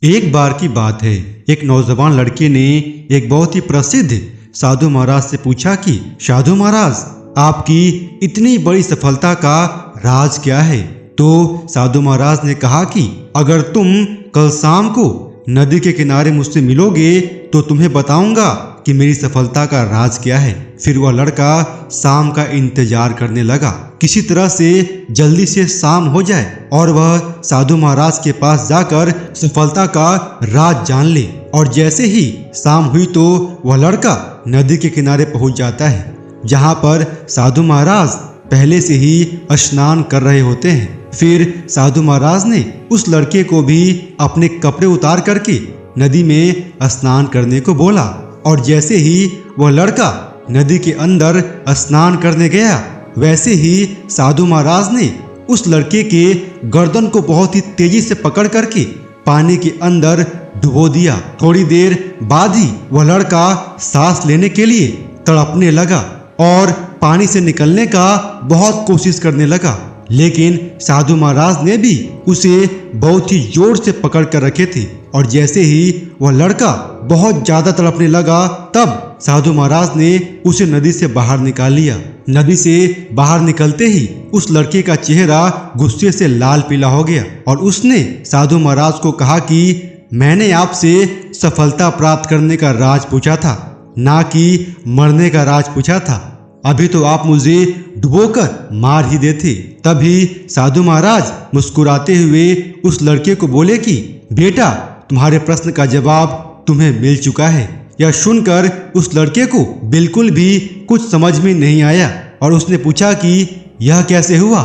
एक बार की बात है, एक नौजवान लड़के ने एक बहुत ही प्रसिद्ध साधु महाराज से पूछा कि साधु महाराज, आपकी इतनी बड़ी सफलता का राज क्या है। तो साधु महाराज ने कहा कि अगर तुम कल शाम को नदी के किनारे मुझसे मिलोगे तो तुम्हें बताऊंगा कि मेरी सफलता का राज क्या है। फिर वह लड़का शाम का इंतजार करने लगा, किसी तरह से जल्दी से शाम हो जाए और वह साधु महाराज के पास जाकर सफलता का राज जान ले। और जैसे ही शाम हुई तो वह लड़का नदी के किनारे पहुंच जाता है, जहां पर साधु महाराज पहले से ही स्नान कर रहे होते हैं। फिर साधु महाराज ने उस लड़के को भी अपने कपड़े उतार करके नदी में स्नान करने को बोला। और जैसे ही वह लड़का नदी के अंदर स्नान करने गया, वैसे ही साधु महाराज ने उस लड़के के गर्दन को बहुत ही तेजी से पकड़ करके पानी के अंदर डुबो दिया। थोड़ी देर बाद ही वह लड़का सांस लेने के लिए तड़पने लगा और पानी से निकलने का बहुत कोशिश करने लगा, लेकिन साधु महाराज ने भी उसे बहुत ही जोर से पकड़ कर रखे थे। और जैसे ही वह लड़का बहुत ज्यादा तड़पने लगा, तब साधु महाराज ने उसे नदी से बाहर निकाल लिया। नदी से बाहर निकलते ही उस लड़के का चेहरा गुस्से से लाल पीला हो गया और उसने साधु महाराज को कहा कि मैंने आपसे सफलता प्राप्त करने का राज पूछा था, ना कि मरने का राज पूछा था। अभी तो आप मुझे डुबोकर मार ही देते। तभी साधु महाराज मुस्कुराते हुए उस लड़के को बोले कि बेटा, तुम्हारे प्रश्न का जवाब तुम्हें मिल चुका है। यह सुनकर उस लड़के को बिल्कुल भी कुछ समझ में नहीं आया और उसने पूछा कि यह कैसे हुआ।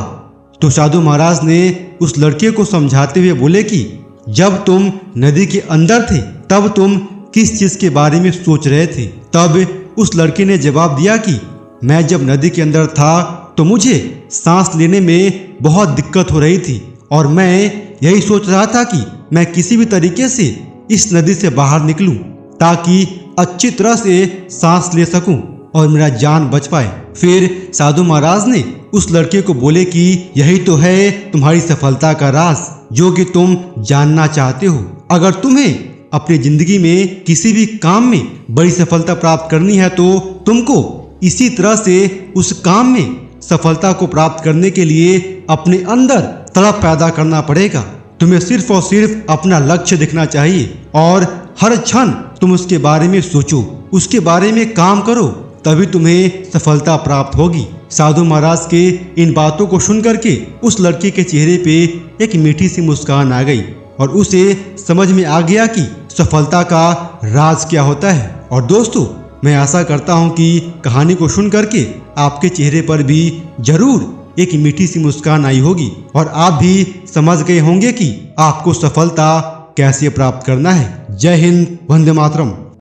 तो साधु महाराज ने उस लड़के को समझाते हुए बोले कि जब तुम नदी के अंदर थे तब तुम किस चीज के बारे में सोच रहे थे। तब उस लड़के ने जवाब दिया कि मैं जब नदी के अंदर था तो मुझे सांस लेने में बहुत दिक्कत हो रही थी और मैं यही सोच रहा था कि मैं किसी भी तरीके से इस नदी से बाहर निकलूं ताकि अच्छी तरह से सांस ले सकूं और मेरा जान बच पाए। फिर साधु महाराज ने उस लड़के को बोले कि यही तो है तुम्हारी सफलता का राज, जो कि तुम जानना चाहते हो। अगर तुम्हें अपनी जिंदगी में किसी भी काम में बड़ी सफलता प्राप्त करनी है तो तुमको इसी तरह से उस काम में सफलता को प्राप्त करने के लिए अपने अंदर तड़प पैदा करना पड़ेगा। तुम्हें सिर्फ और सिर्फ अपना लक्ष्य देखना चाहिए और हर क्षण तुम उसके बारे में सोचो, उसके बारे में काम करो, तभी तुम्हें सफलता प्राप्त होगी। साधु महाराज के इन बातों को सुन करके उस लड़के के चेहरे पे एक मीठी सी मुस्कान आ गई और उसे समझ में आ गया कि सफलता का राज क्या होता है। और दोस्तों, मैं आशा करता हूं कि कहानी को सुन करके आपके चेहरे पर भी जरूर एक मीठी सी मुस्कान आई होगी और आप भी समझ गए होंगे कि आपको सफलता कैसे प्राप्त करना है। जय हिंद, वंदे मातरम।